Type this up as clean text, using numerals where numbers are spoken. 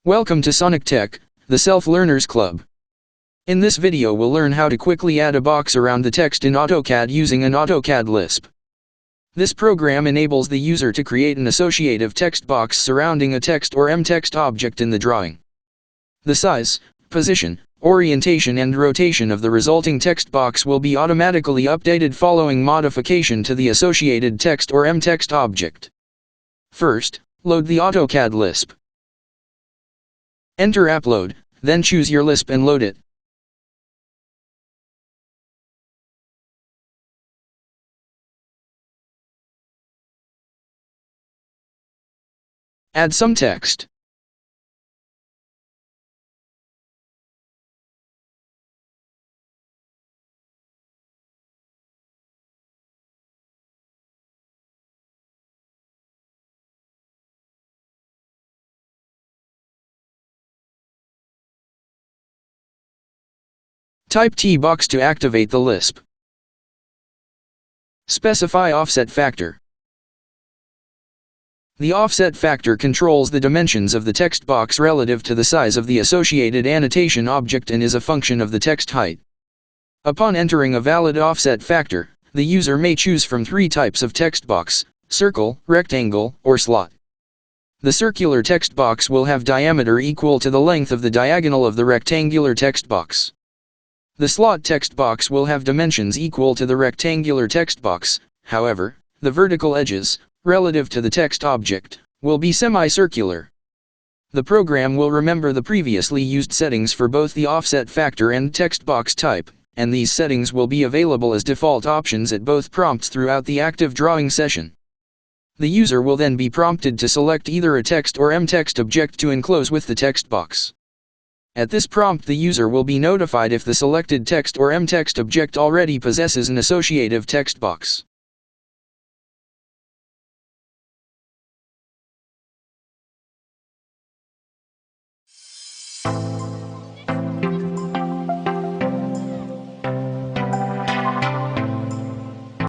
Welcome to Sonic Tech, the Self-Learners Club. In this video we'll learn how to quickly add a box around the text in AutoCAD using an AutoCAD Lisp. This program enables the user to create an associative text box surrounding a text or MText object in the drawing. The size, position, orientation and rotation of the resulting text box will be automatically updated following modification to the associated text or MText object. First, load the AutoCAD Lisp. Enter Upload, then choose your Lisp and load it. Add some text. Type T-box to activate the Lisp. Specify offset factor. The offset factor controls the dimensions of the text box relative to the size of the associated annotation object and is a function of the text height. Upon entering a valid offset factor, the user may choose from three types of text box: circle, rectangle, or slot. The circular text box will have diameter equal to the length of the diagonal of the rectangular text box. The slot text box will have dimensions equal to the rectangular text box. However, the vertical edges, relative to the text object, will be semicircular. The program will remember the previously used settings for both the offset factor and text box type, and these settings will be available as default options at both prompts throughout the active drawing session. The user will then be prompted to select either a text or MText object to enclose with the text box. At this prompt, the user will be notified if the selected text or MText object already possesses an associative text box.